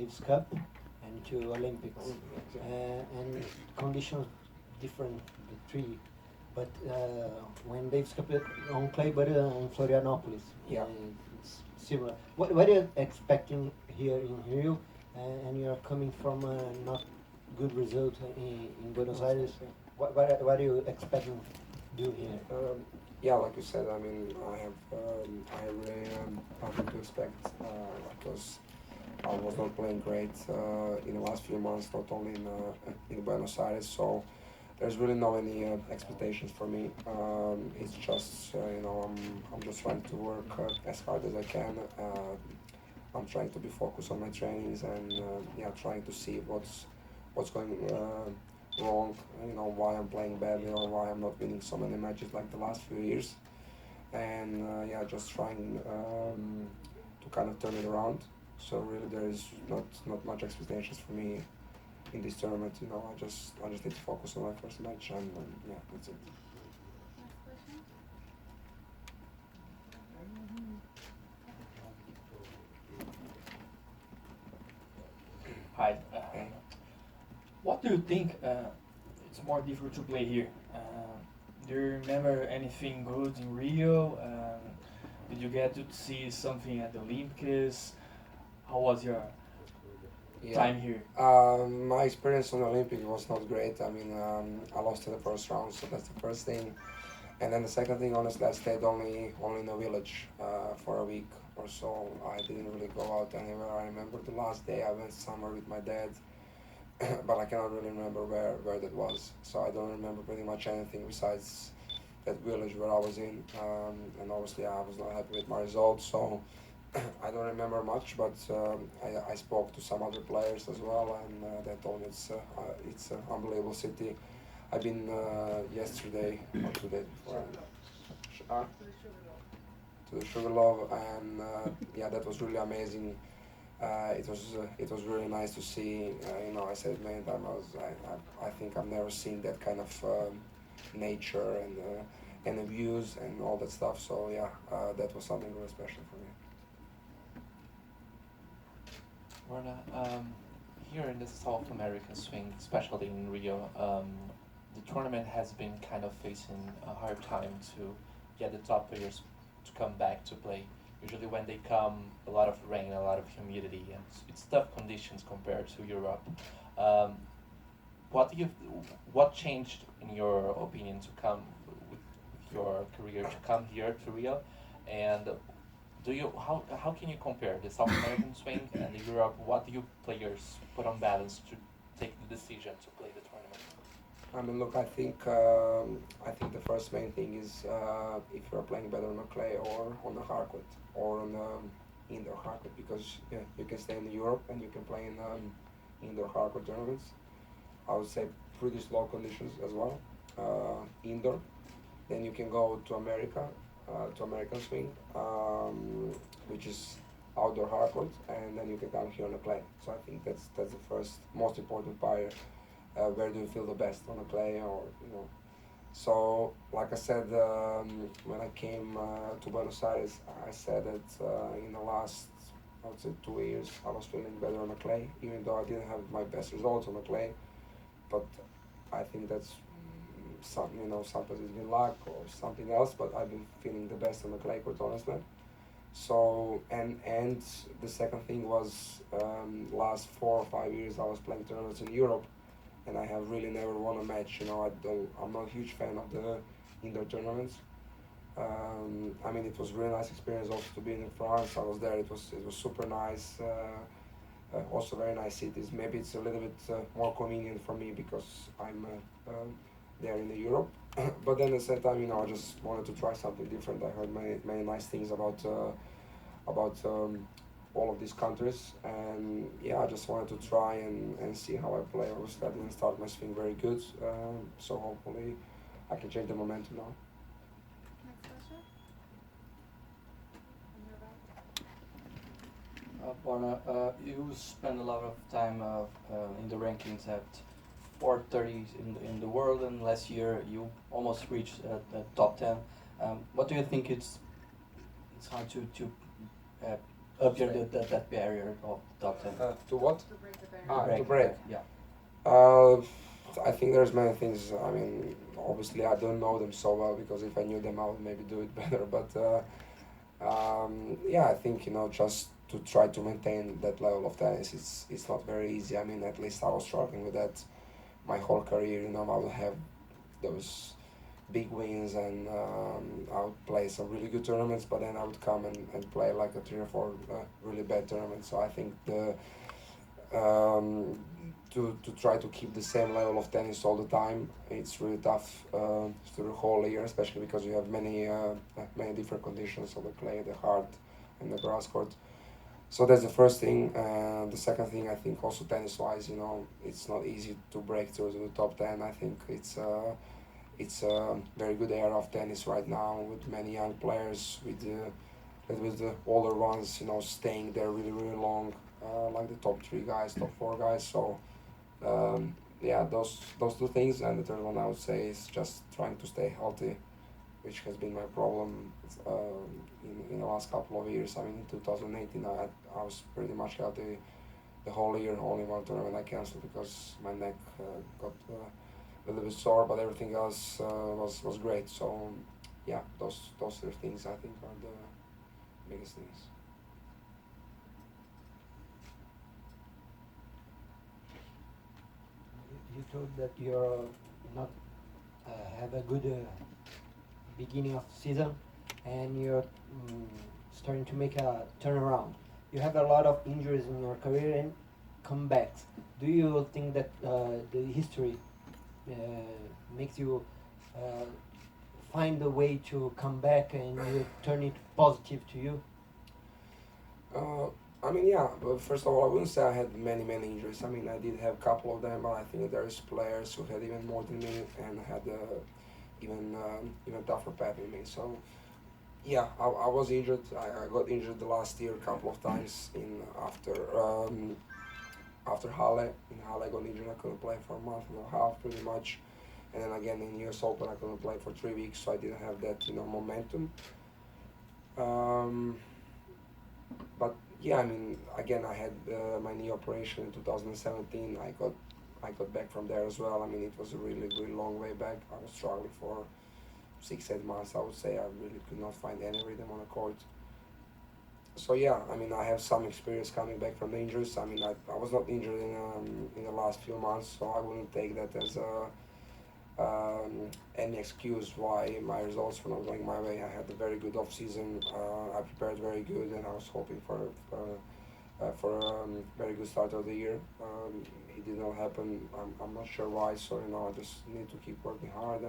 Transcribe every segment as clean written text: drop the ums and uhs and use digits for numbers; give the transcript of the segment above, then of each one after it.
Davis Cup and to Olympics, and conditions different the three. But when Davis Cup on clay, but in Florianopolis, it's similar. What are you expecting here in Rio? And you are coming from a not good result in Buenos Aires. What are you expecting to do here? Yeah, like you said, I mean, I really nothing to expect because I was not playing great in the last few months, not only in Buenos Aires. So there's really no any expectations for me. It's just I'm just trying to work as hard as I can. I'm trying to be focused on my trainings and trying to see what's going wrong. Why I'm playing badly or why I'm not winning so many matches like the last few years. And just trying to kind of turn it around. So really, there is not much expectations for me in this tournament. I just need to focus on my first match and that's it. Hi. What do you think it's more difficult to play here? Do you remember anything good in Rio? Did you get to see something at the Olympics? How was your time here? My experience on the Olympics was not great. I mean, I lost in the first round, so that's the first thing. And then the second thing, honestly, I stayed only in a village for a week or so. I didn't really go out anywhere. I remember the last day I went somewhere with my dad, but I cannot really remember where that was. So I don't remember pretty much anything besides that village where I was in. And obviously I was not happy with my results, so I don't remember much. But I spoke to some other players as well, and they told me it's an unbelievable city. I've been yesterday or 2 days before to the Sugarloaf, and that was really amazing. It was really nice to see. I said many times I think I've never seen that kind of nature and the views and all that stuff. So that was something really special for me. Borna, here in the South American swing, especially in Rio, the tournament has been kind of facing a hard time to get the top players to come back to play. Usually when they come, a lot of rain, a lot of humidity, and it's tough conditions compared to Europe. What changed in your opinion to come with your career to come here to Rio, and how can you compare the South American swing and the Europe? What do you players put on balance to take the decision to play the tournament? I mean, look, I think the first main thing is if you're playing better on a clay or on a hardwood or on indoor hardwood, because you can stay in Europe and you can play in indoor hardwood tournaments. I would say pretty slow conditions as well, indoor. Then you can go to America, to American swing, which is outdoor hardwood, and then you can come here on a clay. So I think that's the first most important part. Where do you feel the best on a clay or. So like I said, when I came to Buenos Aires, I said that in the last, I would say 2 years, I was feeling better on a clay, even though I didn't have my best results on a clay. But I think that's sometimes it's been luck or something else, but I've been feeling the best on the clay court, honestly. So, and the second thing was, last 4 or 5 years I was playing tournaments in Europe, and I have really never won a match. I'm not a huge fan of the indoor tournaments. I mean, it was a really nice experience also to be in France. I was there. It was super nice. Also very nice cities. Maybe it's a little bit more convenient for me because I'm there in Europe. But then at the same time, I just wanted to try something different. I heard many nice things about all of these countries, and I just wanted to try and see how I play. Obviously I didn't start my swing very good, so hopefully I can change the momentum now. Next question. Borna, you spend a lot of time in the rankings at 430 in the world, and last year you almost reached the top 10. What do you think it's hard to Up there, that barrier of the top 10. To what? To break the barrier. To break. Yeah. I think there's many things. I mean, obviously I don't know them so well, because if I knew them, I would maybe do it better. But yeah, I think, just to try to maintain that level of tennis, it's not very easy. I mean, at least I was struggling with that my whole career. I would have those big wins, and I would play some really good tournaments, but then I would come and play like a 3 or 4 really bad tournaments. So I think to try to keep the same level of tennis all the time, it's really tough through the whole year, especially because you have many different conditions of the clay, the hard, and the grass court. So that's the first thing. The second thing, I think also tennis-wise, it's not easy to break through to the top 10. I think it's a very good era of tennis right now, with many young players, with the older ones, staying there really, really long, like the top 3 guys, top 4 guys. So yeah, those 2 things, and the third one I would say is just trying to stay healthy, which has been my problem in the last couple of years. I mean, in 2018, I was pretty much healthy the whole year. Only one tournament I cancelled because my neck got a little bit sore, but everything else was great. So yeah, those 3 things I think are the biggest things. You told that you're not have a good beginning of the season, and you're starting to make a turnaround. You have a lot of injuries in your career and comebacks. Do you think that the history makes you find a way to come back and you turn it positive to you? I mean, yeah, but first of all, I wouldn't say I had many injuries. I mean, I did have a couple of them, but I think there's players who had even more than me and had even tougher path than me. So yeah, I was injured. I got injured the last year a couple of times after Halle. In Halle I got injured. I couldn't play for a month and a half pretty much, and then again in US Open I couldn't play for 3 weeks, so I didn't have that momentum. But yeah, I mean, again, I had my knee operation in 2017. I got back from there as well. I mean, it was a really long way back. I was struggling for 6-8 months, I would say. I really could not find any rhythm on a court. So yeah, I mean, I have some experience coming back from the injuries. I mean, I was not injured in the last few months, so I wouldn't take that as any excuse why my results were not going my way. I had a very good off season. I prepared very good, and I was hoping for a very good start of the year. It did not happen. I'm not sure why. So I just need to keep working hard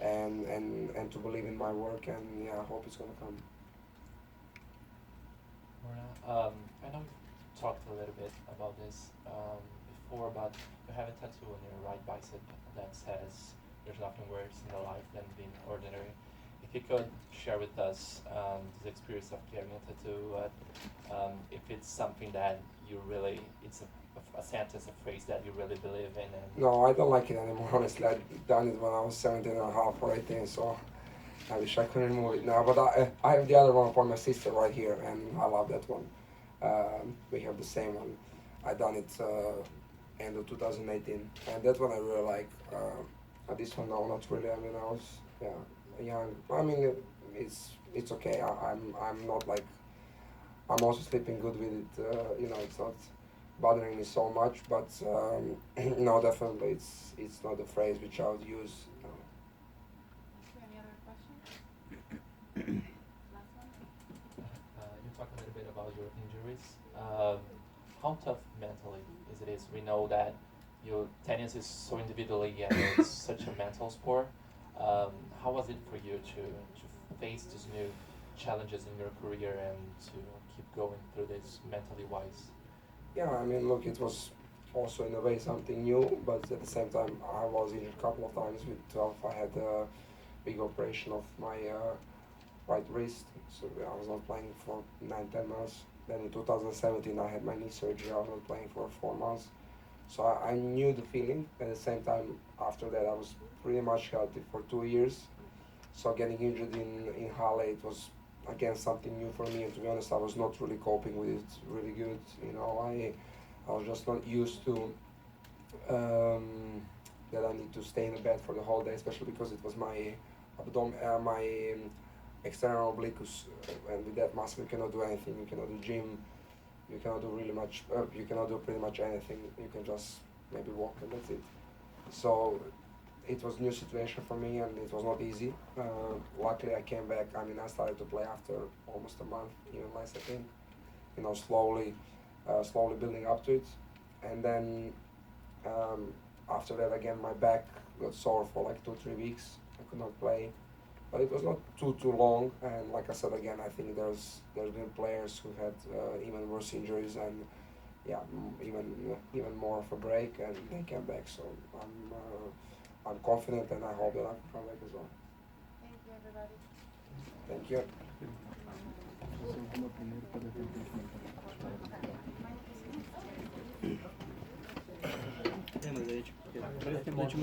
and to believe in my work, and yeah, I hope it's gonna come. Borna, I know you talked a little bit about this before, but you have a tattoo on your right bicep that says there's nothing worse in the life than being ordinary. If you could share with us this experience of getting a tattoo, if it's something that you really, it's a sentence, a phrase that you really believe in. And No, I don't like it anymore, honestly. I've done it when I was 17 and a half or 18, so I wish I could remove it now. But I have the other one for my sister right here, and I love that one. We have the same one. I done it end of 2018, and that one I really like. This one, no, not really. I mean, I was young. I mean, it's okay. I'm not like, I'm also sleeping good with it. It's not bothering me so much. But no, definitely, it's not a phrase which I would use. Any other questions? Last one. you talked a little bit about your injuries. How tough mentally is it? We know that tennis is so individually and it's such a mental sport. How was it for you to face these new challenges in your career and to keep going through this mentally wise? Yeah, I mean, look, it was also in a way something new, but at the same time, I was injured a couple of times with 12. I had a big operation of my right wrist, so I was not playing for 9-10 months. Then in 2017, I had my knee surgery. I was not playing for 4 months. So I knew the feeling. At the same time, after that, I was pretty much healthy for 2 years. So getting injured in Halle, it was, again something new for me, and to be honest, I was not really coping with it really good. You know, I was just not used to that I need to stay in the bed for the whole day, especially because it was my external obliquus, and with that muscle you cannot do anything. You cannot do gym. You cannot do really much. You cannot do pretty much anything. You can just maybe walk, and that's it. So it was a new situation for me, and it was not easy. Luckily, I came back. I mean, I started to play after almost a month, even less, I think. You know, slowly building up to it, and then after that, again, my back got sore for like 2-3 weeks. I could not play, but it was not too long. And like I said, again, I think there's been players who had even worse injuries and even more of a break, and they came back. So I'm confident, and I hope that I can come back as well. Thank you, everybody. Thank you. Mas aí, tipo, 3 minutos.